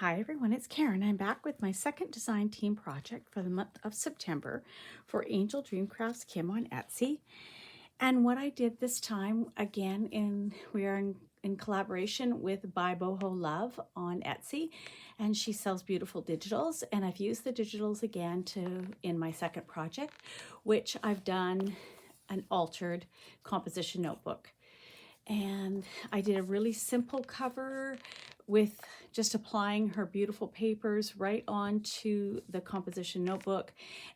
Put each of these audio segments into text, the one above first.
Hi everyone, it's Karen. I'm back with my second design team project for the month of September for AngeldreamCraftsKim on Etsy. And what I did this time, again, we are in collaboration with ByBoholove on Etsy, and she sells beautiful digitals. And I've used the digitals again in my second project, which I've done an altered composition notebook. And I did a really simple cover with just applying her beautiful papers right onto the composition notebook,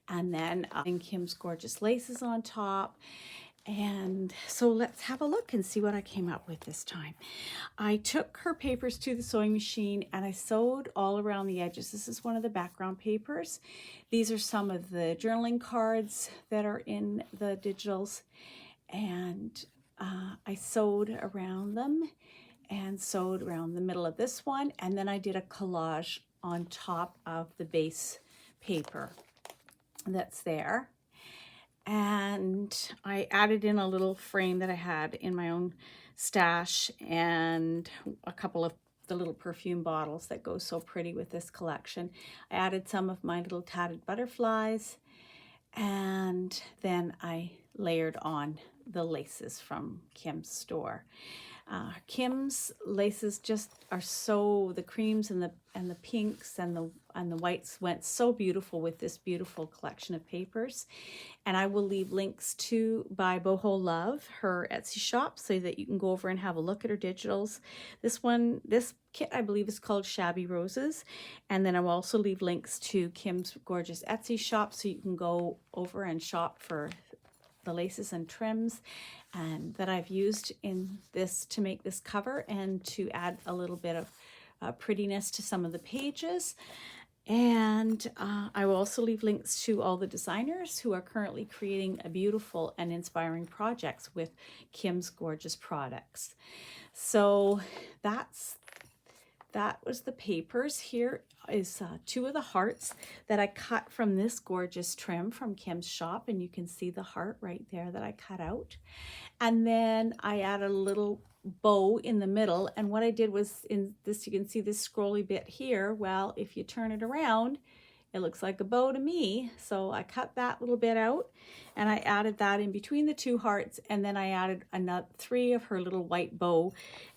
and then Kim's gorgeous laces on top. And so let's have a look and see what I came up with this time. I took her papers to the sewing machine and I sewed all around the edges. This is one of the background papers. These are some of the journaling cards that are in the digitals, and I sewed around them and sewed around the middle of this one, and then I did a collage on top of the base paper that's there. And I added in a little frame that I had in my own stash and a couple of the little perfume bottles that go so pretty with this collection. I added some of my little tatted butterflies, and then I layered on the laces from Kim's store. Kim's laces just are so, the creams and the pinks and the whites went so beautiful with this beautiful collection of papers. And I will leave links to ByBoholove, her Etsy shop, so that you can go over and have a look at her digitals. This kit I believe is called Shabby Roses, and then I will also leave links to Kim's gorgeous Etsy shop, so you can go over and shop for the laces and trims and that I've used in this to make this cover and to add a little bit of prettiness to some of the pages. And I will also leave links to all the designers who are currently creating a beautiful and inspiring projects with Kim's gorgeous products. So that was the papers. Here is two of the hearts that I cut from this gorgeous trim from Kim's shop, and you can see the heart right there that I cut out. And then I added a little bow in the middle, and what I did was, in this, you can see this scrolly bit here. Well, if you turn it around, it looks like a bow to me. So I cut that little bit out and I added that in between the two hearts, and then I added another 3 of her little white bow.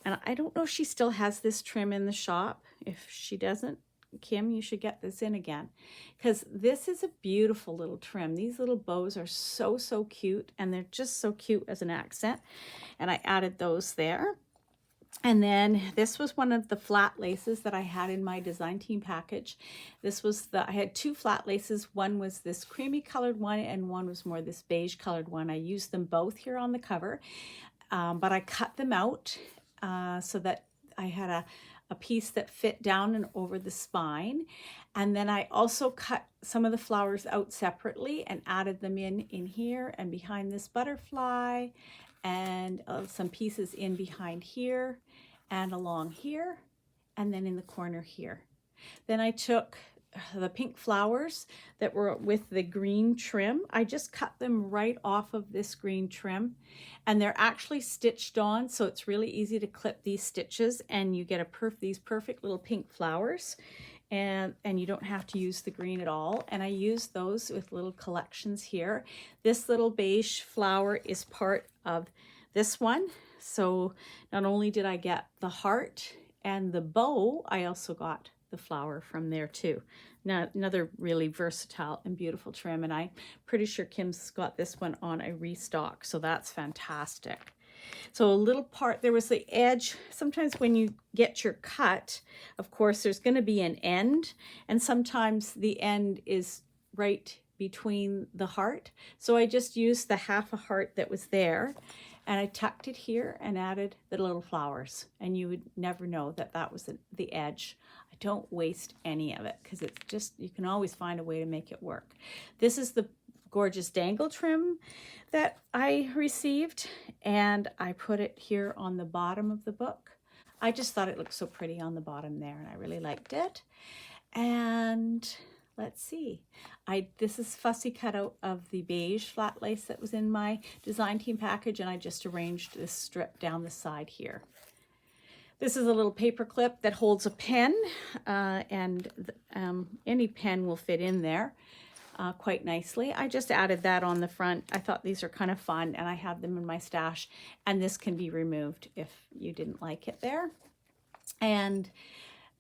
And I don't know if she still has this trim in the shop. If she doesn't, Kim, you should get this in again, because this is a beautiful little trim. These little bows are so cute, and they're just so cute as an accent, and I added those there. And then this was one of the flat laces that I had in my design team package. I had 2 flat laces. One was this creamy colored one, and one was more this beige colored one. I used them both here on the cover, but I cut them out so that I had a piece that fit down and over the spine. And then I also cut some of the flowers out separately and added them in here and behind this butterfly, and some pieces in behind here and along here, and then in the corner here. Then I took the pink flowers that were with the green trim. I just cut them right off of this green trim, and they're actually stitched on, so it's really easy to clip these stitches, and you get these perfect little pink flowers, and you don't have to use the green at all. And I use those with little collections here. This little beige flower is part of this one, so not only did I get the heart and the bow, I also got the flower from there too. Now, another really versatile and beautiful trim, and I'm pretty sure Kim's got this one on a restock, so that's fantastic. So a little part, there was the edge. Sometimes when you get your cut, of course, there's going to be an end, and sometimes the end is right between the heart. So I just used the half a heart that was there, and I tucked it here and added the little flowers, and you would never know that that was the edge. I don't waste any of it, because it's just, you can always find a way to make it work. This is the gorgeous dangle trim that I received, and I put it here on the bottom of the book. I just thought it looked so pretty on the bottom there, and I really liked it. And let's see, this is fussy cutout of the beige flat lace that was in my design team package, and I just arranged this strip down the side here. This is a little paper clip that holds a pen, and any pen will fit in there quite nicely. I just added that on the front. I thought these are kind of fun, and I have them in my stash, and this can be removed if you didn't like it there. And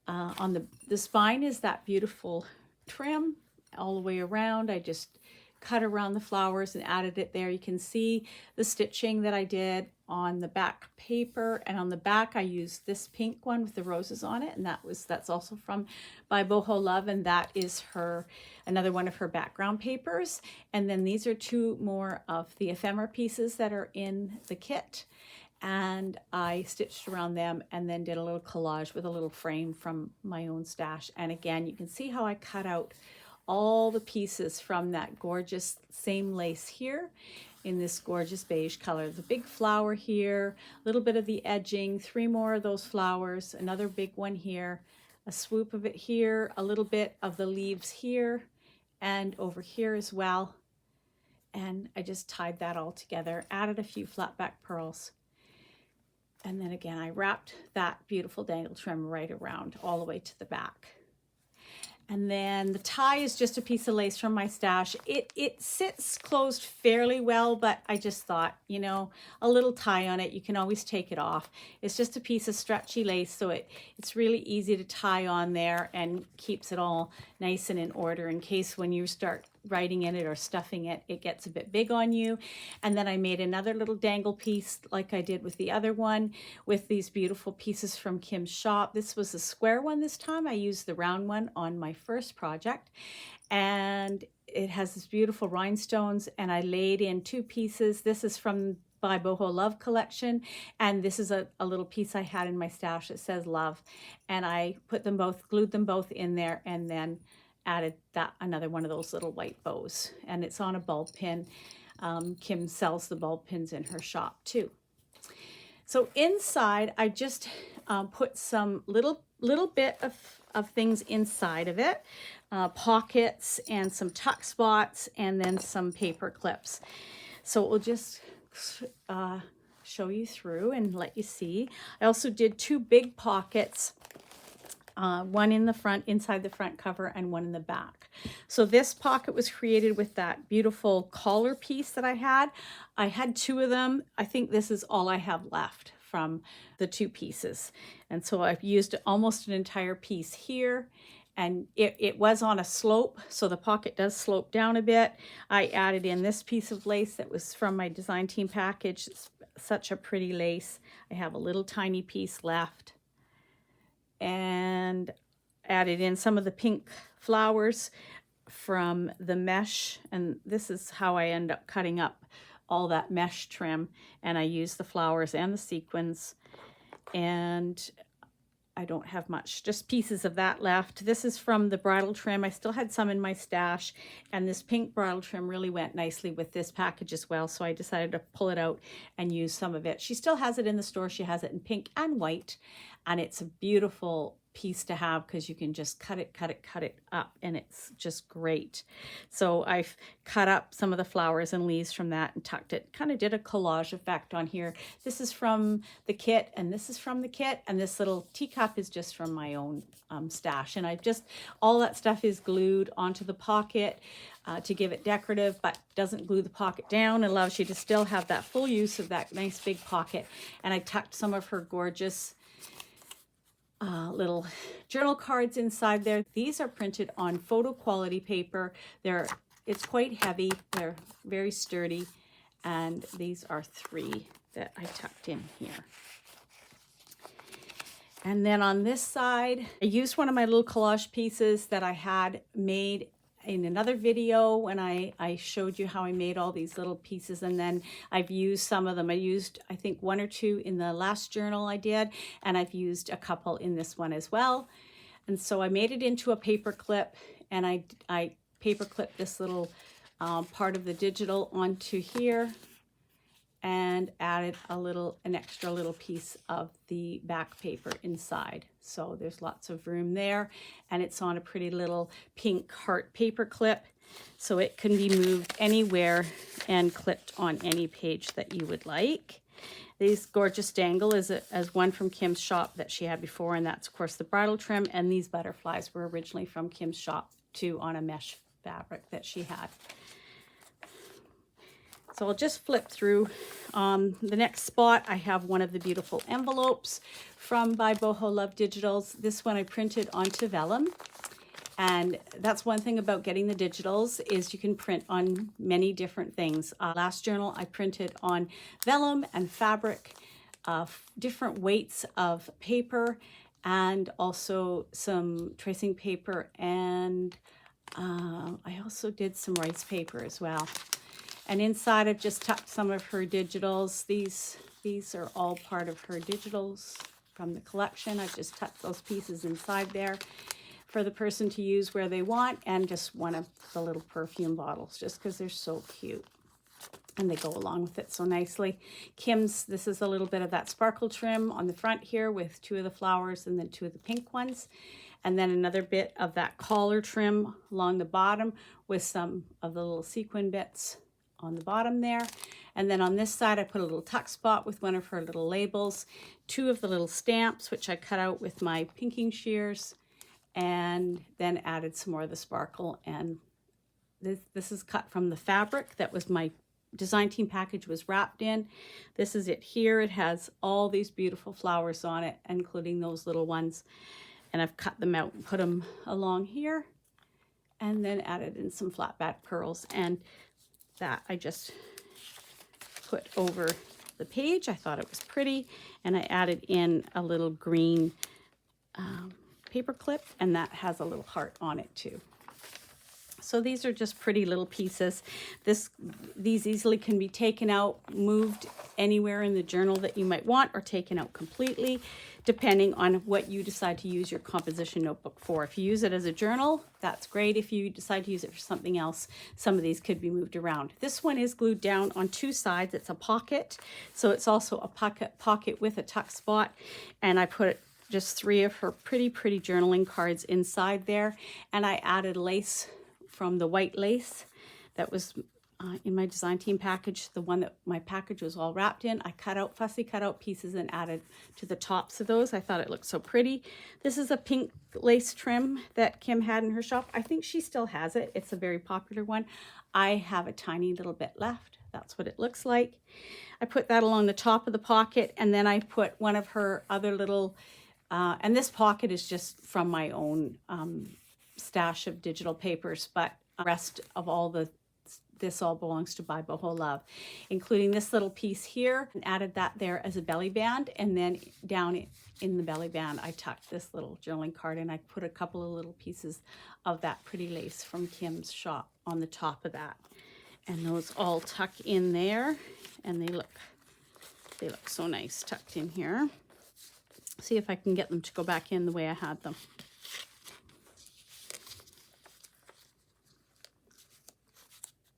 on the spine is that beautiful trim all the way around. I just cut around the flowers and added it there. You can see the stitching that I did on the back paper, and on the back I used this pink one with the roses on it, and that's also from ByBoholove, and that is another one of her background papers. And then these are two more of the ephemera pieces that are in the kit, and I stitched around them and then did a little collage with a little frame from my own stash. And again, you can see how I cut out all the pieces from that gorgeous same lace here in this gorgeous beige color. The big flower here, a little bit of the edging, 3 more of those flowers, another big one here, a swoop of it here, a little bit of the leaves here and over here as well. And I just tied that all together, added a few flat back pearls. And then again, I wrapped that beautiful dangle trim right around all the way to the back. And then the tie is just a piece of lace from my stash. It sits closed fairly well, but I just thought, you know, a little tie on it, you can always take it off. It's just a piece of stretchy lace, so it's really easy to tie on there and keeps it all nice and in order in case when you start writing in it or stuffing it, it gets a bit big on you. And then I made another little dangle piece like I did with the other one with these beautiful pieces from Kim's shop. This was a square one this time. I used the round one on my first project, and it has this beautiful rhinestones, and I laid in 2 pieces. This is from ByBoholove collection, and this is a little piece I had in my stash that says love, and I put them both, glued them both in there, and then added another one of those little white bows, and it's on a bulb pin. Kim sells the bulb pins in her shop too. So inside I just put some little bit of things inside of it, pockets and some tuck spots, and then some paper clips. So we'll just show you through and let you see. I also did 2 big pockets, one in the front, inside the front cover, and one in the back. So this pocket was created with that beautiful collar piece that I had. I had 2 of them. I think this is all I have left from the 2 pieces. And so I've used almost an entire piece here, and it was on a slope, so the pocket does slope down a bit. I added in this piece of lace that was from my design team package. It's such a pretty lace. I have a little tiny piece left, and added in some of the pink flowers from the mesh, and this is how I end up cutting up all that mesh trim, and I use the flowers and the sequins, and I don't have much, just pieces of that left. This is from the bridal trim. I still had some in my stash, and this pink bridal trim really went nicely with this package as well, so I decided to pull it out and use some of it. She still has it in the store. She has it in pink and white, and it's a beautiful piece to have because you can just cut it up, and it's just great. So I've cut up some of the flowers and leaves from that and tucked it, kind of did a collage effect on here. This is from the kit, and this is from the kit, and this little teacup is just from my own stash. And all that stuff is glued onto the pocket to give it decorative, but doesn't glue the pocket down. It allows you to still have that full use of that nice big pocket. And I tucked some of her gorgeous little journal cards inside there. These are printed on photo quality paper. It's quite heavy. They're very sturdy, and these are 3 that I tucked in here. And then on this side, I used one of my little collage pieces that I had made in another video when I showed you how I made all these little pieces, and then I've used some of them. I used, I think, 1 or 2 in the last journal I did, and I've used a couple in this one as well. And so I made it into a paper clip, and I paper clipped this little part of the digital onto here, and added an extra little piece of the back paper inside. So there's lots of room there, and it's on a pretty little pink heart paper clip, so it can be moved anywhere and clipped on any page that you would like. These gorgeous dangle is as one from Kim's shop that she had before, and that's of course the bridal trim, and these butterflies were originally from Kim's shop too, on a mesh fabric that she had. So I'll just flip through. The next spot, I have one of the beautiful envelopes from ByBoholove Digitals. This one I printed onto vellum. And that's one thing about getting the digitals, is you can print on many different things. Last journal I printed on vellum and fabric, different weights of paper, and also some tracing paper, and I also did some rice paper as well. And inside I've just tucked some of her digitals. These are all part of her digitals from the collection. I've just tucked those pieces inside there for the person to use where they want, and just one of the little perfume bottles, just because they're so cute. And they go along with it so nicely. Kim's, this is a little bit of that sparkle trim on the front here with 2 of the flowers and then 2 of the pink ones. And then another bit of that collar trim along the bottom with some of the little sequin bits on the bottom there. And then on this side, I put a little tuck spot with one of her little labels, 2 of the little stamps, which I cut out with my pinking shears, and then added some more of the sparkle. And this is cut from the fabric that was my design team package was wrapped in. This is it here. It has all these beautiful flowers on it, including those little ones. And I've cut them out and put them along here, and then added in some flat back pearls. And that I just put over the page. I thought it was pretty, and I added in a little green paper clip, and that has a little heart on it too. So these are just pretty little pieces. These easily can be taken out, moved anywhere in the journal that you might want, or taken out completely, depending on what you decide to use your composition notebook for. If you use it as a journal, that's great. If you decide to use it for something else, some of these could be moved around. This one is glued down on 2 sides. It's a pocket, so it's also a pocket with a tuck spot, and I put just 3 of her pretty journaling cards inside there, and I added lace from the white lace that was in my design team package, the one that my package was all wrapped in. I fussy cut out pieces and added to the tops of those. I thought it looked so pretty. This is a pink lace trim that Kim had in her shop. I think she still has it. It's a very popular one. I have a tiny little bit left. That's what it looks like. I put that along the top of the pocket, and then I put one of her other little, and this pocket is just from my own stash of digital papers, but the rest of this all belongs to ByBoholove, including this little piece here, and added that there as a belly band. And then down in the belly band, I tucked this little journaling card, and I put a couple of little pieces of that pretty lace from Kim's shop on the top of that. And those all tuck in there, and they look so nice tucked in here. See if I can get them to go back in the way I had them.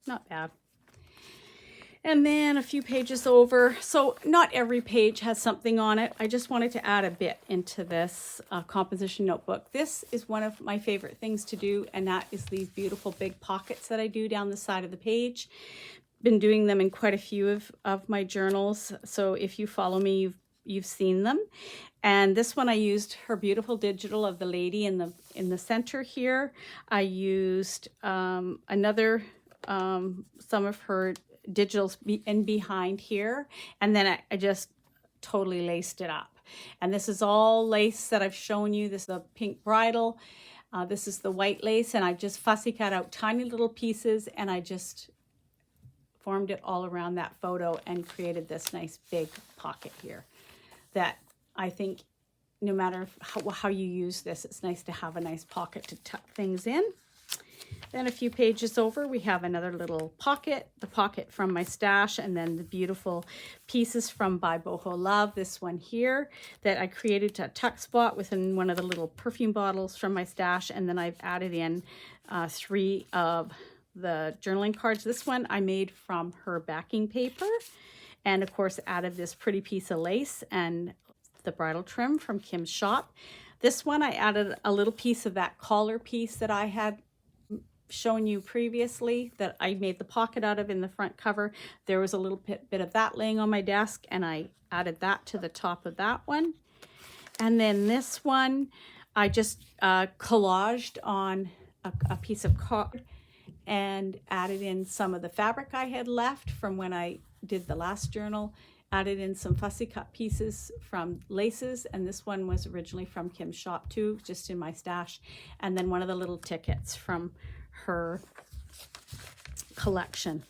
Not bad. And then a few pages over. So not every page has something on it. I just wanted to add a bit into this composition notebook. This is one of my favorite things to do, and that is these beautiful big pockets that I do down the side of the page. Been doing them in quite a few of my journals. So if you follow me, you've seen them. And this one I used her beautiful digital of the lady in the center here. I used some of her digitals in behind here, and then I just totally laced it up. And this is all lace that I've shown you. This is the pink bridal, this is the white lace, and I just fussy cut out tiny little pieces, and I just formed it all around that photo and created this nice big pocket here that I think no matter how you use this, it's nice to have a nice pocket to tuck things in. Then a few pages over, we have another little pocket, the pocket from my stash, and then the beautiful pieces from ByBoholove. This one here that I created a tuck spot within one of the little perfume bottles from my stash, and then I've added in 3 of the journaling cards. This one I made from her backing paper, and of course added this pretty piece of lace and the bridal trim from Kim's shop. This one I added a little piece of that collar piece that I had shown you previously that I made the pocket out of in the front cover. There was a little bit of that laying on my desk, and I added that to the top of that one. And then this one, I just collaged on a piece of card and added in some of the fabric I had left from when I did the last journal, added in some fussy cut pieces from laces, and this one was originally from Kim's shop too, just in my stash, and then one of the little tickets from her collection.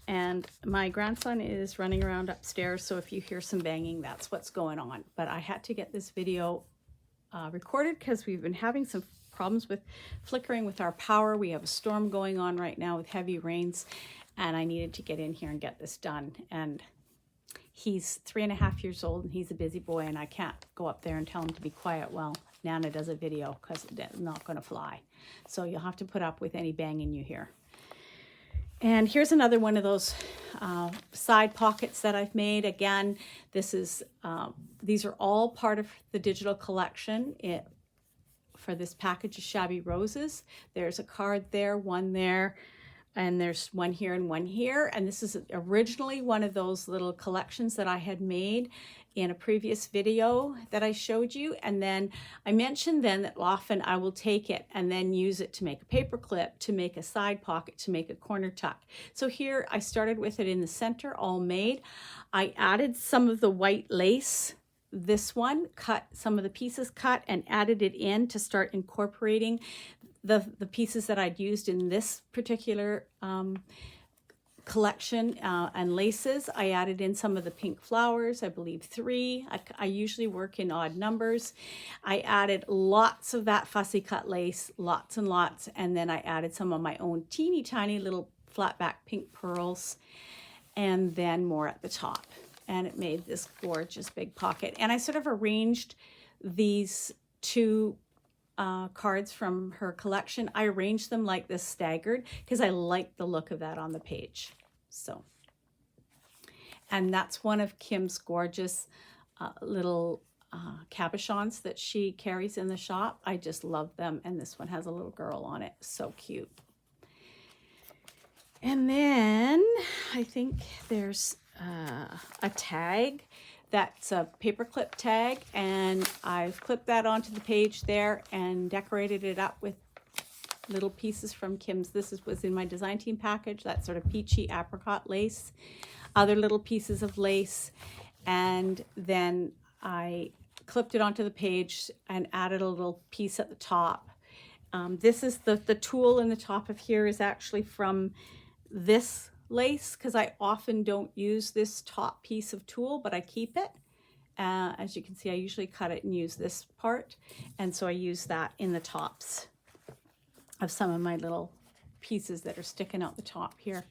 And my grandson is running around upstairs, so if you hear some banging, that's what's going on. But I had to get this video recorded because we've been having some problems with flickering with our power. We have a storm going on right now with heavy rains, and I needed to get in here and get this done. And he's 3.5 years old, and he's a busy boy, and I can't go up there and tell him to be quiet while Nana does a video because it's not going to fly. So you'll have to put up with any banging you hear. And here's another one of those side pockets that I've made. Again, this is these are all part of the digital collection for this package of Shabby Roses. There's a card there, one there, and there's one here and one here. And this is originally one of those little collections that I had made in a previous video that I showed you. And then I mentioned then that often I will take it and then use it to make a paper clip, to make a side pocket, to make a corner tuck. So here I started with it in the center, all made. I added some of the white lace, this one, cut some of the pieces cut and added it in to start incorporating the pieces that I'd used in this particular collection and laces. I added in some of the pink flowers, I believe 3. I usually work in odd numbers. I added lots of that fussy cut lace, lots and lots, and then I added some of my own teeny tiny little flat back pink pearls, and then more at the top. And it made this gorgeous big pocket. And I sort of arranged these 2 cards from her collection. I arranged them like this staggered because I like the look of that on the page. So, and that's one of Kim's gorgeous little cabochons that she carries in the shop. I just love them. And this one has a little girl on it. So cute. And then I think there's a tag. That's a paperclip tag, and I've clipped that onto the page there and decorated it up with little pieces from Kim's. This was in my design team package, that sort of peachy apricot lace, other little pieces of lace, and then I clipped it onto the page and added a little piece at the top. This is the tulle in the top of here is actually from this lace, because I often don't use this top piece of tulle, but I keep it. As you can see, I usually cut it and use this part, and so I use that in the tops of some of my little pieces that are sticking out the top here.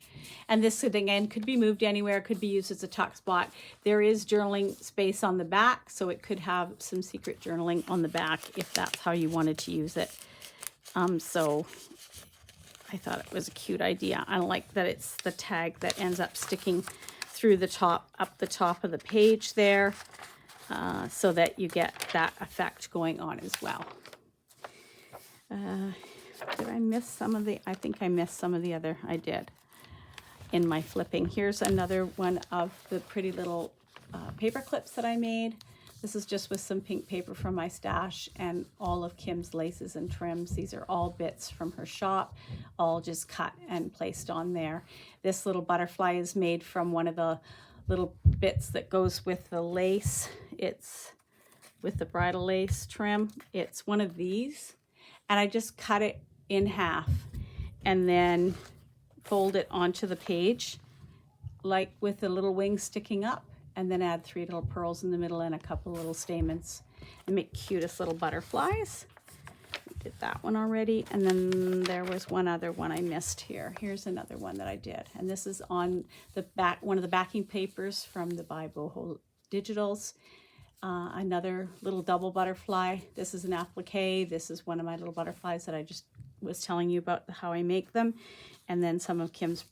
And this again could be moved anywhere, could be used as a tuck spot. There is journaling space on the back, so it could have some secret journaling on the back if that's how you wanted to use it. So I thought it was a cute idea. I like that it's the tag that ends up sticking through the top, up the top of the page there, so that you get that effect going on as well. Did I miss some of the, I think I missed some of the other, I did, in my flipping. Here's another one of the pretty little paper clips that I made. This is just with some pink paper from my stash and all of Kim's laces and trims. These are all bits from her shop, all just cut and placed on there. This little butterfly is made from one of the little bits that goes with the lace. It's with the bridal lace trim. It's one of these, and I just cut it in half and then fold it onto the page, like with the little wings sticking up, and then add 3 little pearls in the middle and a couple little stamens and make cutest little butterflies. We did that one already, and then there was one other one I missed here. Here's another one that I did, and this is on the back, one of the backing papers from the ByBoholove digitals. Another little double butterfly. This is an applique. This is one of my little butterflies that I just was telling you about how I make them, and then some of Kim's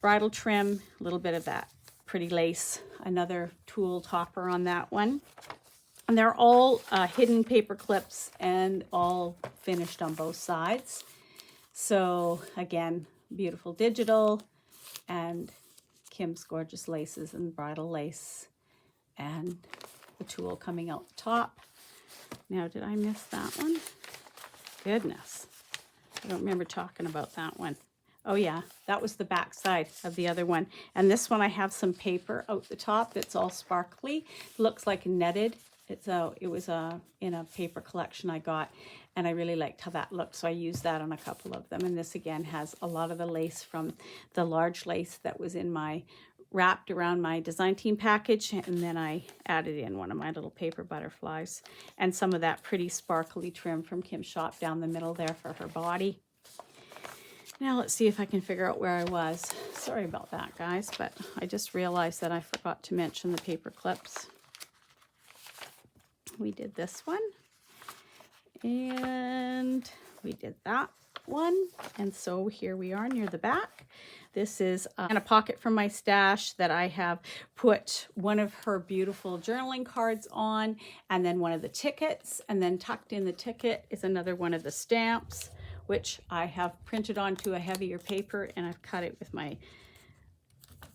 bridal trim, a little bit of that pretty lace, another tulle topper on that one. And they're all hidden paper clips and all finished on both sides. So again, beautiful digital and Kim's gorgeous laces and bridal lace and the tulle coming out the top. Now, did I miss that one? Goodness. I don't remember talking about that one. Oh yeah, that was the back side of the other one. And this one I have some paper out the top that's all sparkly. Looks like netted. It was in a paper collection I got, and I really liked how that looked, so I used that on a couple of them. And this again has a lot of the lace from the large lace that was in my wrapped around my design team package, and then I added in one of my little paper butterflies and some of that pretty sparkly trim from Kim's shop down the middle there for her body. Now let's see if I can figure out where I was. Sorry about that, guys, but I just realized that I forgot to mention the paper clips. We did this one, and we did that one, and so here we are near the back. This is in a pocket from my stash that I have put one of her beautiful journaling cards on, and then one of the tickets, and then tucked in the ticket is another one of the stamps, which I have printed onto a heavier paper, and I've cut it with my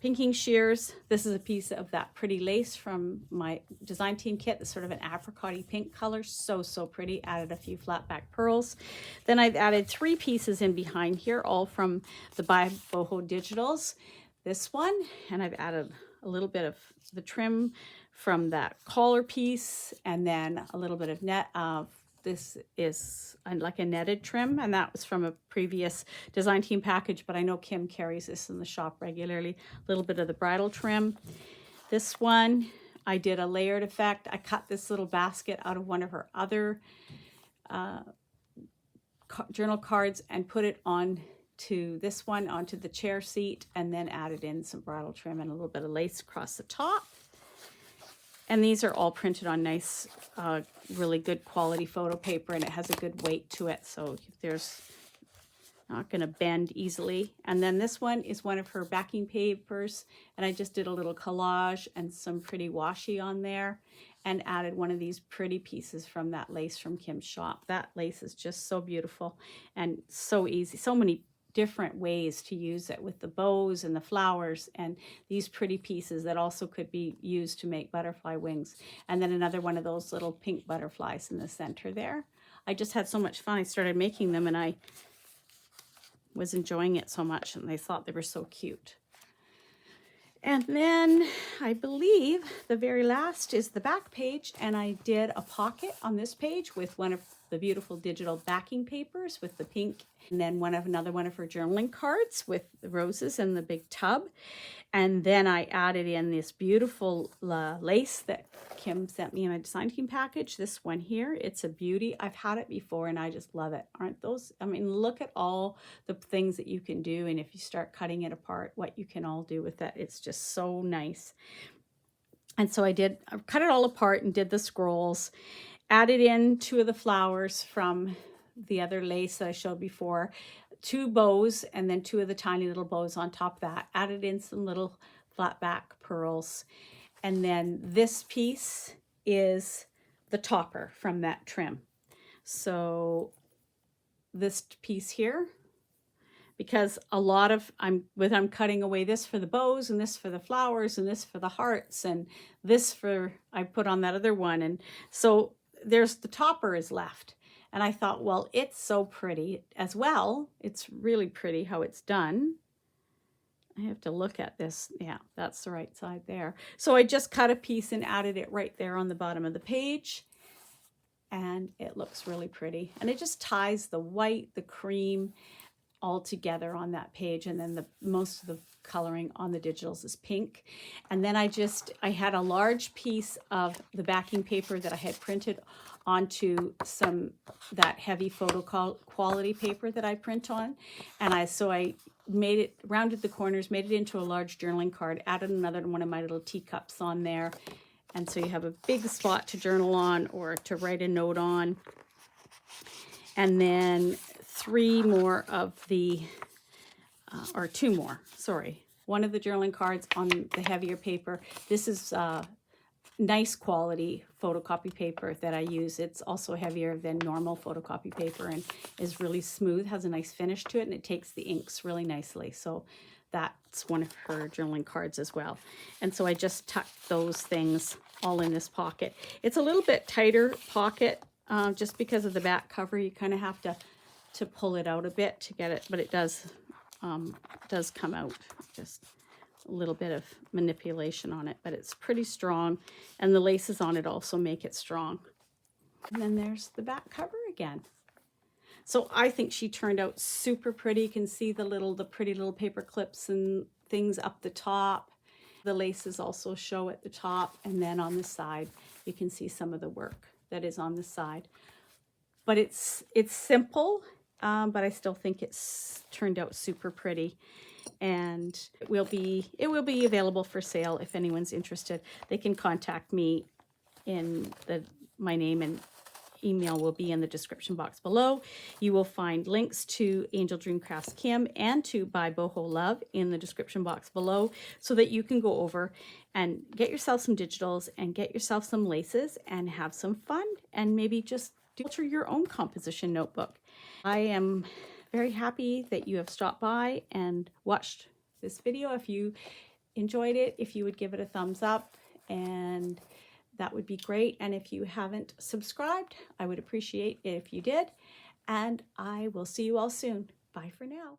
pinking shears. This is a piece of that pretty lace from my design team kit, the sort of an apricot-y pink color. So pretty. Added a few flat back pearls. Then I've added 3 pieces in behind here, all from the ByBoholove digitals. This one, and I've added a little bit of the trim from that collar piece, and then a little bit of net of this is like a netted trim, and that was from a previous design team package, but I know Kim carries this in the shop regularly. A little bit of the bridal trim. This one, I did a layered effect. I cut this little basket out of one of her other journal cards and put it on to this one, onto the chair seat, and then added in some bridal trim and a little bit of lace across the top. And these are all printed on nice, really good quality photo paper, and it has a good weight to it, so there's not going to bend easily. And then this one is one of her backing papers, and I just did a little collage and some pretty washi on there, and added one of these pretty pieces from that lace from Kim's shop. That lace is just so beautiful and so easy. So many different ways to use it with the bows and the flowers and these pretty pieces that also could be used to make butterfly wings. And then another one of those little pink butterflies in the center there. I just had so much fun. I started making them and I was enjoying it so much, and they thought they were so cute. And then I believe the very last is the back page, and I did a pocket on this page with one of the beautiful digital backing papers with the pink, and then another one of her journaling cards with the roses and the big tub. And then I added in this beautiful lace that Kim sent me in a design team package. This one here, it's a beauty. I've had it before and I just love it. Aren't those? I mean, look at all the things that you can do. And if you start cutting it apart, what you can all do with it. It's just so nice. And so I cut it all apart and did the scrolls, added in 2 of the flowers from the other lace that I showed before, 2 bows, and then 2 of the tiny little bows on top of that. Added in some little flat back pearls. And then this piece is the topper from that trim. So this piece here, because a lot of, I'm cutting away this for the bows and this for the flowers and this for the hearts and this for, I put on that other one. And so there's the topper is left. And I thought, well, it's so pretty as well. It's really pretty how it's done. I have to look at this. Yeah, that's the right side there. So I just cut a piece and added it right there on the bottom of the page. And it looks really pretty. And it just ties the white, the cream all together on that page. And then most of the coloring on the digitals is pink. And then I had a large piece of the backing paper that I had printed onto that heavy photo quality paper that I print on. And so I made it, rounded the corners, made it into a large journaling card, added another one of my little teacups on there. And so you have a big spot to journal on or to write a note on. And then 3 more of the, or 2 more, sorry. One of the journaling cards on the heavier paper. This is nice quality photocopy paper that I use. It's also heavier than normal photocopy paper and is really smooth, has a nice finish to it, and it takes the inks really nicely. So that's one of her journaling cards as well. And so I just tucked those things all in this pocket. It's a little bit tighter pocket just because of the back cover. You kind of have to pull it out a bit to get it, but it does come out. Just a little bit of manipulation on it, but it's pretty strong, and the laces on it also make it strong. And then there's the back cover again. So I think she turned out super pretty. You can see the pretty little paper clips and things up the top. The laces also show at the top, and then on the side you can see some of the work that is on the side. But it's simple, but I still think it's turned out super pretty. And it will be available for sale if anyone's interested. They can contact me in my name and email will be in the description box below. You will find links to AngeldreamCraftsKim and to ByBoholove in the description box below, so that you can go over and get yourself some digitals and get yourself some laces and have some fun and maybe just alter your own composition notebook. I am very happy that you have stopped by and watched this video. If you enjoyed it, if you would give it a thumbs up, and that would be great. And if you haven't subscribed, I would appreciate it if you did. And I will see you all soon. Bye for now.